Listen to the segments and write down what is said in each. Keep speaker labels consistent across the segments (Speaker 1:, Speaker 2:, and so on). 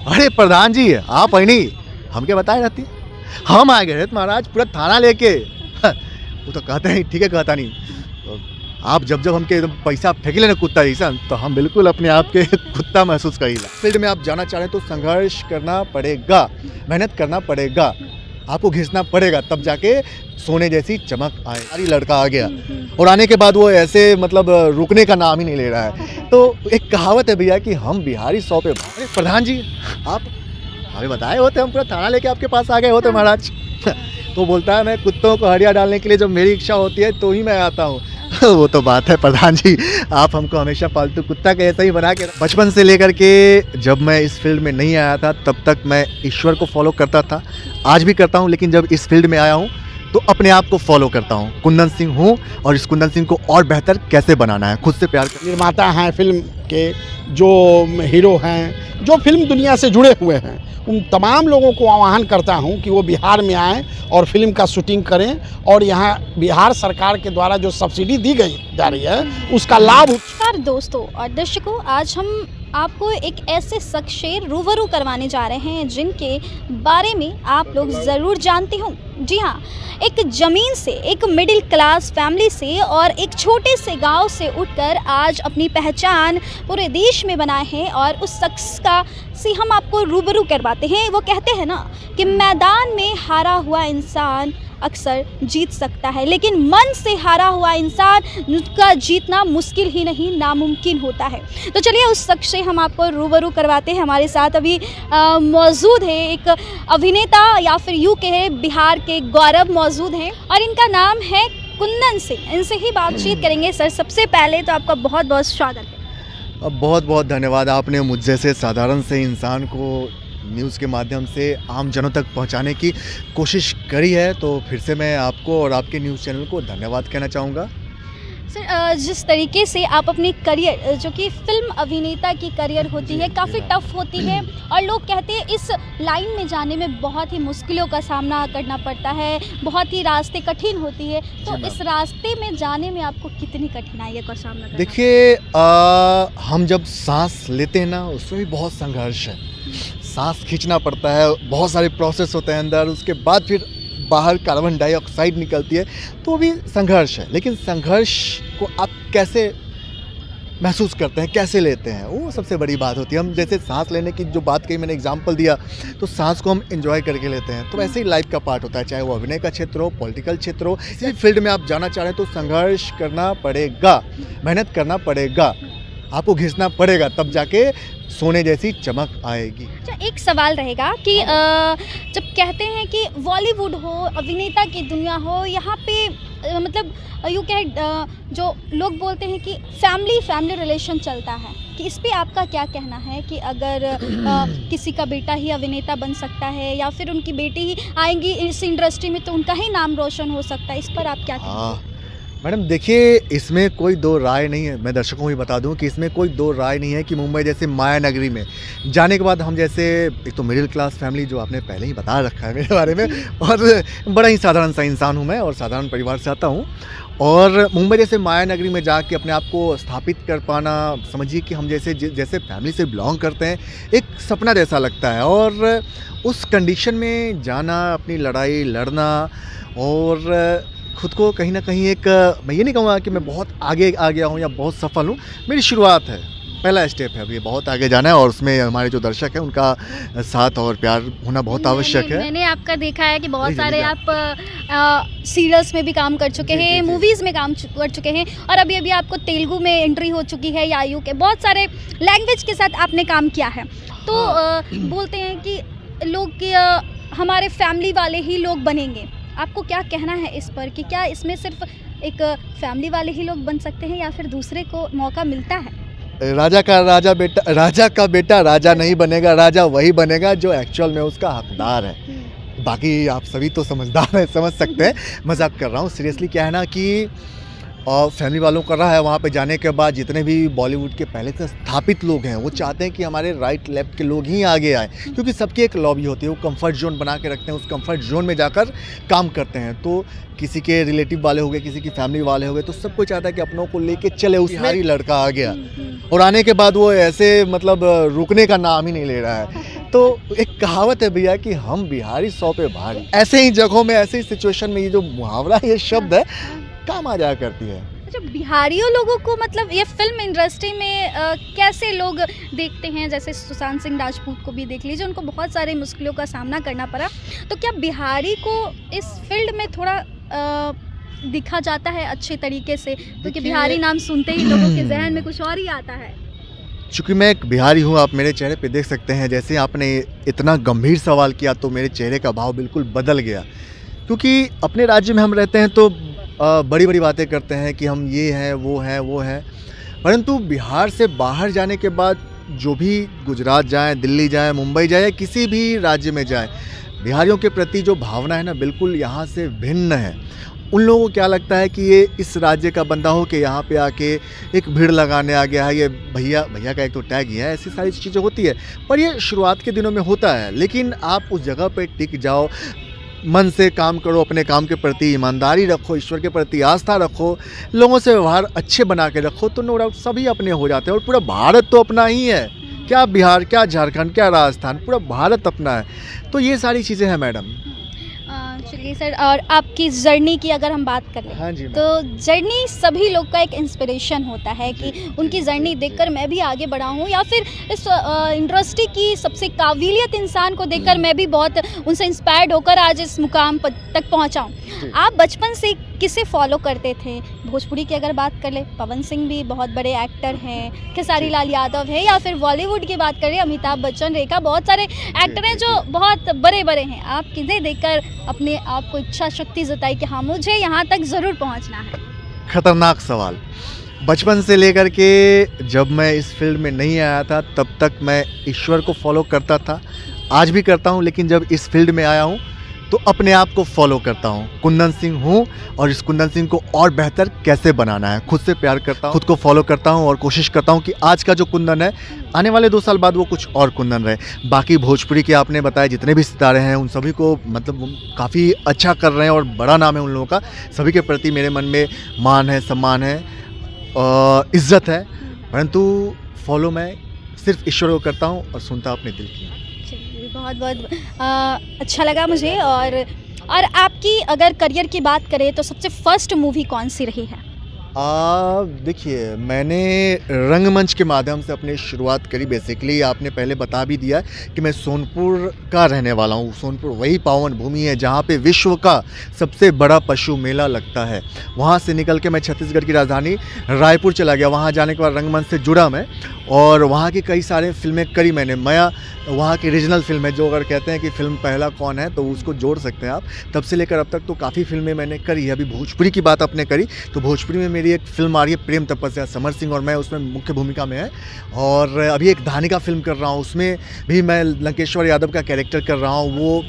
Speaker 1: अरे प्रधान जी, आप आई नहीं, हम क्या बताए रहती। हम आ गए महाराज पूरा थाना लेके। वो तो कहते हैं ठीक है, कहता नहीं। तो आप जब जब हमके एकदम पैसा फेंकिले ना कुत्ता जैसा, तो हम बिल्कुल अपने आप के कुत्ता महसूस करीला। फील्ड में आप जाना चाह रहे हैं तो संघर्ष करना पड़ेगा, मेहनत करना पड़ेगा, आपको घिसना पड़ेगा, तब जाके सोने जैसी चमक आए। अरे लड़का आ गया और आने के बाद वो ऐसे मतलब रुकने का नाम ही नहीं ले रहा है। तो एक कहावत है भैया कि हम बिहारी 100 पे। अरे प्रधान जी, आप हमें बताए होते, हम पूरा थाना लेके आपके पास आ गए होते महाराज। तो बोलता है मैं कुत्तों को हरिया डालने के लिए जब मेरी इच्छा होती है तो ही मैं आता हूँ। वो तो बात है प्रधान जी, आप हमको हमेशा पालतू कुत्ता के ऐसा ही बना के। बचपन से लेकर के जब मैं इस फील्ड में नहीं आया था तब तक मैं ईश्वर को फॉलो करता था, आज भी करता हूँ, लेकिन जब इस फील्ड में आया हूँ तो अपने आप को फॉलो करता हूँ। कुंदन सिंह हूँ और इस कुंदन सिंह को और बेहतर कैसे बनाना है, खुद से प्यार कर।
Speaker 2: निर्माता हैं फिल्म के, जो हीरो हैं, जो फिल्म दुनिया से जुड़े हुए हैं, उन तमाम लोगों को आह्वान करता हूं कि वो बिहार में आएँ और फिल्म का शूटिंग करें और यहाँ बिहार सरकार के द्वारा जो सब्सिडी दी गई जा रही है उसका लाभ।
Speaker 3: नमस्कार दोस्तों और दर्शकों, आज हम आपको एक ऐसे शख्स से रूबरू करवाने जा रहे हैं जिनके बारे में आप लोग ज़रूर जानते हों। जी हाँ, एक ज़मीन से, एक मिडिल क्लास फैमिली से और एक छोटे से गांव से उठकर आज अपनी पहचान पूरे देश में बनाए हैं और उस शख्स का से हम आपको रूबरू करवाते हैं। वो कहते हैं ना कि मैदान में हारा हुआ इंसान अक्सर जीत सकता है, लेकिन मन से हारा हुआ इंसान का जीतना मुश्किल ही नहीं नामुमकिन होता है। तो चलिए उस शख्स से हम आपको रूबरू करवाते हैं। हमारे साथ अभी मौजूद है एक अभिनेता या फिर यूँ कहे बिहार के गौरव मौजूद हैं और इनका नाम है कुंदन सिंह। इनसे ही बातचीत करेंगे। सर, सबसे पहले तो आपका बहुत बहुत स्वागत है।
Speaker 1: बहुत बहुत धन्यवाद, आपने मुझ जैसे साधारण से इंसान को न्यूज़ के माध्यम से आम जनों तक पहुंचाने की कोशिश करी है, तो फिर से मैं आपको और आपके न्यूज़ चैनल को धन्यवाद कहना चाहूँगा।
Speaker 3: सर, जिस तरीके से आप अपनी करियर, जो कि फिल्म अभिनेता की करियर होती है, काफ़ी टफ होती है और लोग कहते हैं इस लाइन में जाने में बहुत ही मुश्किलों का सामना करना पड़ता है, बहुत ही रास्ते कठिन होती है। तो इस रास्ते में जाने में आपको कितनी कठिनाइयों का सामना करना?
Speaker 1: देखिए, हम जब सांस लेते हैं ना, उसमें भी बहुत संघर्ष है। सांस खींचना पड़ता है, बहुत सारे प्रोसेस होते हैं अंदर, उसके बाद फिर बाहर कार्बन डाइऑक्साइड निकलती है, तो भी संघर्ष है। लेकिन संघर्ष को आप कैसे महसूस करते हैं, कैसे लेते हैं, वो सबसे बड़ी बात होती है। हम जैसे सांस लेने की जो बात कही, मैंने एग्जांपल दिया, तो सांस को हम एंजॉय करके लेते हैं। तो ऐसे ही लाइफ का पार्ट होता है, चाहे वो अभिनय का क्षेत्र हो, पॉलिटिकल क्षेत्र हो, किसी फील्ड में आप जाना चाह रहे हैं तो संघर्ष करना पड़ेगा, मेहनत करना पड़ेगा, आपको घिसना पड़ेगा, तब जाके सोने जैसी चमक आएगी।
Speaker 3: अच्छा, एक सवाल रहेगा कि जब कहते हैं कि बॉलीवुड हो, अभिनेता की दुनिया हो, यहाँ पे मतलब यूँ कहे जो लोग बोलते हैं कि फैमिली रिलेशन चलता है, कि इस पे आपका क्या कहना है कि अगर किसी का बेटा ही अभिनेता बन सकता है या फिर उनकी बेटी ही आएंगी इस इंडस्ट्री में तो उनका ही नाम रोशन हो सकता है, इस पर आप क्या कहते हैं?
Speaker 1: मैडम देखिए, इसमें कोई दो राय नहीं है। मैं दर्शकों को भी बता दूं कि इसमें कोई दो राय नहीं है कि मुंबई जैसे माया नगरी में जाने के बाद हम जैसे, एक तो मिडिल क्लास फैमिली जो आपने पहले ही बता रखा है मेरे बारे में, और बड़ा ही साधारण सा इंसान हूं मैं और साधारण परिवार से आता हूं, और मुंबई जैसे माया नगरी में जाके अपने आप को स्थापित कर पाना, समझिए कि हम जैसे फैमिली से बिलोंग करते हैं, एक सपना जैसा लगता है। और उस कंडीशन में जाना, अपनी लड़ाई लड़ना और खुद को कहीं ना कहीं एक, मैं ये नहीं कहूँगा कि मैं बहुत आगे आ गया हूँ या बहुत सफल हूँ, मेरी शुरुआत है, पहला स्टेप है, अभी बहुत आगे जाना है और उसमें हमारे जो दर्शक हैं उनका साथ और प्यार होना बहुत आवश्यक है।
Speaker 3: मैंने आपका देखा है कि बहुत सारे आप सीरियल्स में भी काम कर चुके हैं, मूवीज़ में काम कर चुके हैं और अभी अभी आपको तेलुगु में एंट्री हो चुकी है या यू के बहुत सारे लैंग्वेज के साथ आपने काम किया है। तो बोलते हैं कि लोग हमारे फैमिली वाले ही लोग बनेंगे, आपको क्या कहना है इस पर कि क्या इसमें सिर्फ एक फैमिली वाले ही लोग बन सकते हैं या फिर दूसरे को मौका मिलता है?
Speaker 1: राजा का बेटा राजा नहीं बनेगा, राजा वही बनेगा जो एक्चुअल में उसका हकदार है। बाकी आप सभी तो समझदार हैं, समझ सकते हैं, मजाक कर रहा हूँ। सीरियसली क्या है ना कि और फैमिली वालों का रहा है, वहाँ पे जाने के बाद जितने भी बॉलीवुड के पहले से स्थापित लोग हैं वो चाहते हैं कि हमारे राइट लेफ्ट के लोग ही आगे आए, क्योंकि सबकी एक लॉबी होती है, वो कंफर्ट जोन बना के रखते हैं, उस कंफर्ट जोन में जाकर काम करते हैं। तो किसी के रिलेटिव वाले हो गए, किसी की फैमिली वाले हो गए, तो सबको चाहता है कि अपनों को लेके चले। उसमें ही लड़का आ गया और आने के बाद वो ऐसे मतलब रुकने का नाम ही नहीं ले रहा है। तो एक कहावत है भैया कि हम बिहारी 100 पे भारी। ऐसे ही जगहों में, ऐसे ही सिचुएशन में ये जो मुहावरा, ये शब्द है, काम आ जाया करती है।
Speaker 3: अच्छा, बिहारियों लोगों को मतलब ये फिल्म इंडस्ट्री में कैसे लोग देखते हैं? जैसे सुशांत सिंह राजपूत को भी देख लीजिए, उनको बहुत सारी मुश्किलों का सामना करना पड़ा। तो क्या बिहारी को इस फील्ड में थोड़ा दिखा जाता है अच्छे तरीके से? क्योंकि बिहारी नाम सुनते ही लोगों के जहन में कुछ और ही आता है।
Speaker 1: चूँकि मैं एक बिहारी हूँ, आप मेरे चेहरे पे देख सकते हैं, जैसे आपने इतना गंभीर सवाल किया तो मेरे चेहरे का भाव बिल्कुल बदल गया। क्योंकि अपने राज्य में हम रहते हैं तो बड़ी बड़ी बातें करते हैं कि हम ये हैं, वो हैं, वो हैं, परंतु बिहार से बाहर जाने के बाद जो भी गुजरात जाएं, दिल्ली जाएं, मुंबई जाएं, किसी भी राज्य में जाएं, बिहारियों के प्रति जो भावना है ना, बिल्कुल यहाँ से भिन्न है। उन लोगों को क्या लगता है कि ये इस राज्य का बंदा हो के यहाँ पे आके एक भीड़ लगाने आ गया है, ये भैया का एक तो टैग ही है, ऐसी सारी चीज़ें होती है। पर ये शुरुआत के दिनों में होता है, लेकिन आप उस जगह पे टिक जाओ, मन से काम करो, अपने काम के प्रति ईमानदारी रखो, ईश्वर के प्रति आस्था रखो, लोगों से व्यवहार अच्छे बना के रखो, तो नो डाउट सभी अपने हो जाते हैं। और पूरा भारत तो अपना ही है, क्या बिहार, क्या झारखंड, क्या राजस्थान, पूरा भारत अपना है। तो ये सारी चीज़ें हैं मैडम।
Speaker 3: चलिए सर, और आपकी जर्नी की अगर हम बात करें,
Speaker 1: हाँ जी,
Speaker 3: तो जर्नी सभी लोग का एक इंस्पिरेशन होता है कि उनकी जर्नी देखकर मैं भी आगे बढ़ा हूँ, या फिर इस इंडस्ट्री की सबसे काबिलियत इंसान को देखकर मैं भी बहुत उनसे इंस्पायर्ड होकर आज इस मुकाम तक पहुँचा हूँ। आप बचपन से किसे फॉलो करते थे? भोजपुरी की अगर बात कर ले, पवन सिंह भी बहुत बड़े एक्टर हैं, खेसारी लाल यादव है, या फिर बॉलीवुड की बात करें, अमिताभ बच्चन, रेखा, बहुत सारे एक्टर हैं जो बहुत बड़े बड़े हैं। आप किन्हें देखकर अपने आप को इच्छा शक्ति जताई कि हाँ, मुझे यहाँ तक ज़रूर पहुँचना है?
Speaker 1: खतरनाक सवाल। बचपन से लेकर के जब मैं इस फील्ड में नहीं आया था तब तक मैं ईश्वर को फॉलो करता था, आज भी करता हूँ, लेकिन जब इस फील्ड में आया हूँ तो अपने आप को फॉलो करता हूँ। कुंदन सिंह हूँ और इस कुंदन सिंह को और बेहतर कैसे बनाना है, खुद से प्यार करता हूँ, खुद को फॉलो करता हूँ और कोशिश करता हूँ कि आज का जो कुंदन है, आने वाले 2 साल बाद वो कुछ और कुंदन रहे। बाकी भोजपुरी के आपने बताया जितने भी सितारे हैं, उन सभी को मतलब काफ़ी अच्छा कर रहे हैं और बड़ा नाम है उन लोगों का। सभी के प्रति मेरे मन में मान है, सम्मान है, इज्जत है, परंतु फॉलो मैं सिर्फ ईश्वर को करता हूँ और सुनता अपने दिल की।
Speaker 3: बहुत बहुत अच्छा लगा मुझे। और आपकी अगर करियर की बात करें तो सबसे फर्स्ट मूवी कौन सी रही है?
Speaker 1: देखिए, मैंने रंगमंच के माध्यम से अपनी शुरुआत करी। बेसिकली आपने पहले बता भी दिया कि मैं सोनपुर का रहने वाला हूँ। सोनपुर वही पावन भूमि है जहाँ पे विश्व का सबसे बड़ा पशु मेला लगता है। वहाँ से निकल के मैं छत्तीसगढ़ की राजधानी रायपुर चला गया। वहाँ जाने के बाद रंगमंच से जुड़ा मैं और वहाँ की कई सारे फिल्में करी मैंने। मैं वहाँ की रीजनल फिल्म है, जो अगर कहते हैं कि फ़िल्म पहला कौन है तो उसको जोड़ सकते हैं आप। तब से लेकर अब तक तो काफ़ी फिल्में मैंने करी है। अभी भोजपुरी की बात आपने करी तो भोजपुरी में मेरी एक फ़िल्म आ रही है प्रेम तपस्या, समर सिंह और मैं उसमें मुख्य भूमिका में है। और अभी एक धानिका फ़िल्म कर रहा हूँ, उसमें भी मैं लंकेश्वर यादव का कैरेक्टर कर रहा हूँ। वो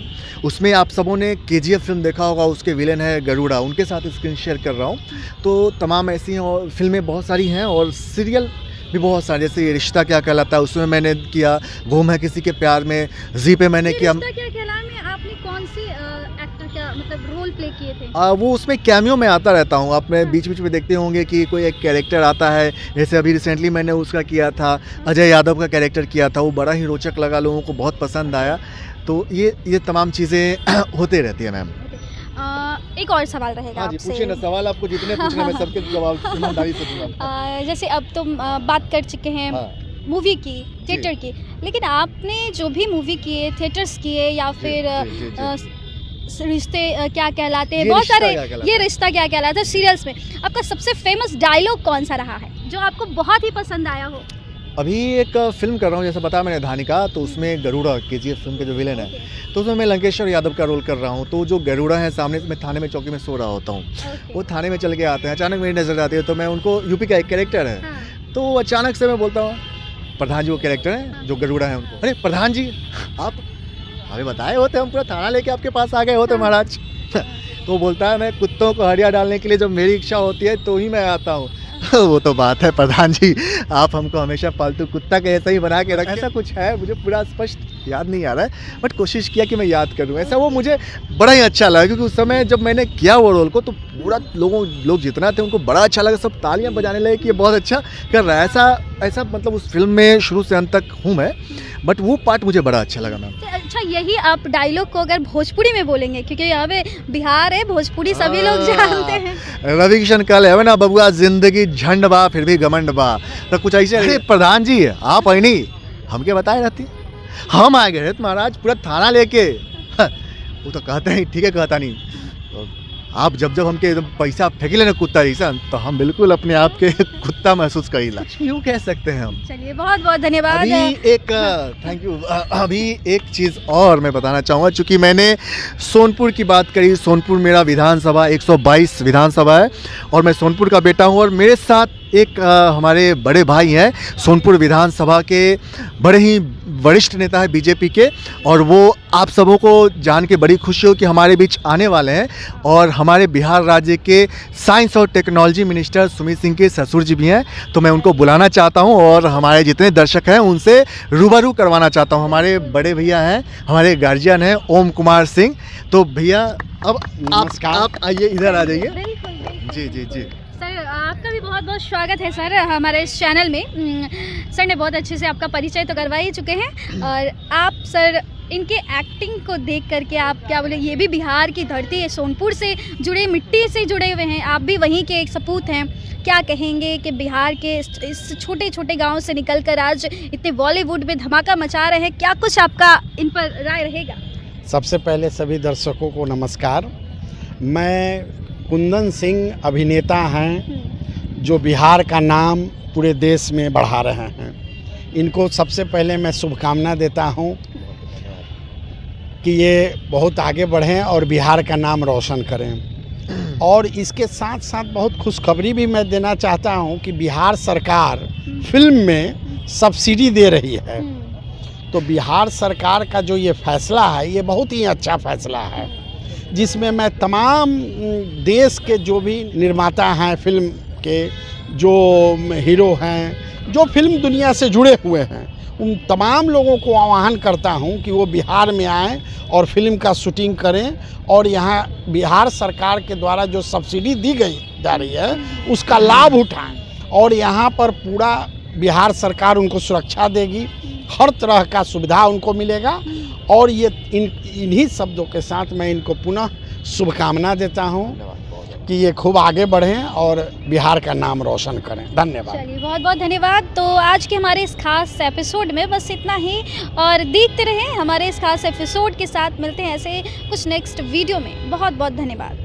Speaker 1: उसमें आप सबों ने KGF फिल्म देखा होगा, उसके विलेन है गरुड़ा, उनके साथ स्क्रीन शेयर कर रहा हूँ। तो तमाम ऐसी हैं और फिल्में बहुत सारी हैं और सीरियल भी बहुत सारे, जैसे ये रिश्ता क्या कहलाता है उसमें मैंने किया, गुम है किसी के प्यार में, जी पे मैंने किया।
Speaker 3: रिश्ता क्या कहलाता है में आपने कौन सी एक्टर का मतलब रोल प्ले किए थे?
Speaker 1: वो उसमें कैमियो में आता रहता हूँ। आप में बीच बीच में देखते होंगे कि कोई एक कैरेक्टर आता है, जैसे अभी रिसेंटली मैंने उसका किया था, अजय यादव का कैरेक्टर किया था। वो बड़ा ही रोचक लगा, लोगों को बहुत पसंद आया। तो ये तमाम चीज़ें होते रहती है मैम।
Speaker 3: एक और सवाल रहेगा
Speaker 1: हाँ जी,
Speaker 3: आपसे।
Speaker 1: पूछिए ना, सवाल आपको जितने पूछने मैं सबके जवाब ईमानदारी से दूंगा।
Speaker 3: जैसे अब तुम बात कर चुके हैं मूवी की, थिएटर की, लेकिन आपने जो भी मूवी किए, थिएटर्स किए या फिर रिश्ते क्या कहलाते हैं, बहुत सारे, ये रिश्ता क्या कहलाता है, सीरियल्स में आपका सबसे फेमस डायलॉग कौन सा रहा है जो आपको बहुत ही पसंद आया हो?
Speaker 1: अभी एक फिल्म कर रहा हूँ, जैसे बताया मैंने धानिका, तो उसमें गरुड़ा KGF फिल्म के जो विलेन है, तो उसमें मैं लंकेश्वर यादव का रोल कर रहा हूँ। तो जो गरुड़ा है सामने, मैं थाने में चौकी में सो रहा होता हूँ, वो थाने में चल के आते हैं, अचानक मेरी नज़र आती है, तो मैं उनको, यूपी का एक कैरेक्टर है, तो अचानक से मैं बोलता हूँ, प्रधान जी वो कैरेक्टर है जो गरुड़ा है, उनको, अरे प्रधान जी आप हमें बताए होते, हम पूरा थाना लेके आपके पास आ गए होते महाराज। तो बोलता है, मैं कुत्तों को हरिया डालने के लिए जब मेरी इच्छा होती है तो ही मैं आता हूँ। वो तो बात है प्रधान जी, आप हमको हमेशा पालतू कुत्ता के ऐसा ही बना के रखें। ऐसा कुछ है, मुझे पूरा स्पष्ट याद नहीं आ रहा है, बट कोशिश किया कि मैं याद करूं। ऐसा वो मुझे बड़ा ही अच्छा लगा, क्योंकि उस समय जब मैंने किया वो रोल को तो पूरा लोग जितना थे उनको बड़ा अच्छा लगा, सब तालियां बजाने लगे कि ये बहुत अच्छा कर रहा है। ऐसा ऐसा मतलब उस फिल्म में शुरू से अंत तक हूँ मैं, बट वो पार्ट मुझे बड़ा अच्छा लगा मैम।
Speaker 3: अच्छा, यही आप डायलॉग को अगर भोजपुरी में बोलेंगे, क्योंकि यहाँ पे बिहार है, भोजपुरी सभी लोग जानते हैं।
Speaker 1: रवि किशन कल है ना बबुआ, जिंदगी झंड बा फिर भी घमंड बा, तो कुछ ऐसे। अरे प्रधान जी आप आई नहीं, हमके बताए रहती, हम आ गए महाराज पूरा थाना लेके। वो तो कहते हैं ठीक है, कहता नहीं। तो आप जब जब हमके एकदम पैसा फेंकिले ना कुत्ता जैसा, तो हम बिल्कुल अपने आप के कुत्ता महसूस करीला, यूँ कह सकते हैं हम।
Speaker 3: चलिए बहुत बहुत धन्यवाद।
Speaker 1: अभी एक थैंक यू। अभी एक चीज़ और मैं बताना चाहूँगा, चूँकि मैंने सोनपुर की बात करी। सोनपुर मेरा विधानसभा 122 विधानसभा है और मैं सोनपुर का बेटा हूँ, और मेरे साथ एक हमारे बड़े भाई हैं सोनपुर विधानसभा के, बड़े ही वरिष्ठ नेता है बीजेपी के, और वो आप सबों को जान के बड़ी खुशी हो कि हमारे बीच आने वाले हैं। और हमारे बिहार राज्य के साइंस और टेक्नोलॉजी मिनिस्टर सुमित सिंह के ससुर जी भी हैं, तो मैं उनको बुलाना चाहता हूं और हमारे जितने दर्शक हैं उनसे रूबरू करवाना चाहता हूं। हमारे बड़े भैया हैं, हमारे गार्जियन हैं ओम कुमार सिंह। तो भैया अब आप आइए, इधर आ जाइए।
Speaker 3: बिल्कुल
Speaker 1: जी जी जी
Speaker 3: सर, आपका भी बहुत बहुत स्वागत है सर हमारे इस चैनल में। सर ने बहुत अच्छे से आपका परिचय तो करवा ही चुके हैं, और आप सर इनके एक्टिंग को देख करके आप क्या बोले, ये भी बिहार की धरती है, सोनपुर से जुड़े, मिट्टी से जुड़े हुए हैं, आप भी वहीं के एक सपूत हैं। क्या कहेंगे कि बिहार के इस छोटे छोटे गांव से निकलकर आज इतने बॉलीवुड में धमाका मचा रहे हैं, क्या कुछ आपका इन पर राय रहेगा?
Speaker 2: सबसे पहले सभी दर्शकों को नमस्कार। मैं कुंदन सिंह अभिनेता हैं जो बिहार का नाम पूरे देश में बढ़ा रहे हैं। इनको सबसे पहले मैं शुभकामना देता हूं कि ये बहुत आगे बढ़ें और बिहार का नाम रोशन करें। और इसके साथ साथ बहुत खुशखबरी भी मैं देना चाहता हूं कि बिहार सरकार फिल्म में सब्सिडी दे रही है। तो बिहार सरकार का जो ये फैसला है, ये बहुत ही अच्छा फैसला है, जिसमें मैं तमाम देश के जो भी निर्माता हैं फिल्म के, जो हीरो हैं, जो फिल्म दुनिया से जुड़े हुए हैं, उन तमाम लोगों को आह्वान करता हूं कि वो बिहार में आएँ और फिल्म का शूटिंग करें, और यहाँ बिहार सरकार के द्वारा जो सब्सिडी दी गई जा रही है उसका लाभ उठाएं। और यहाँ पर पूरा बिहार सरकार उनको सुरक्षा देगी, हर तरह का सुविधा उनको मिलेगा। और ये इन्हीं शब्दों के साथ मैं इनको पुनः शुभकामना देता हूं कि ये खूब आगे बढ़ें और बिहार का नाम रोशन करें। धन्यवाद।
Speaker 3: चलिए बहुत बहुत धन्यवाद। तो आज के हमारे इस खास एपिसोड में बस इतना ही, और देखते रहें हमारे इस खास एपिसोड के साथ। मिलते हैं ऐसे कुछ नेक्स्ट वीडियो में। बहुत बहुत धन्यवाद।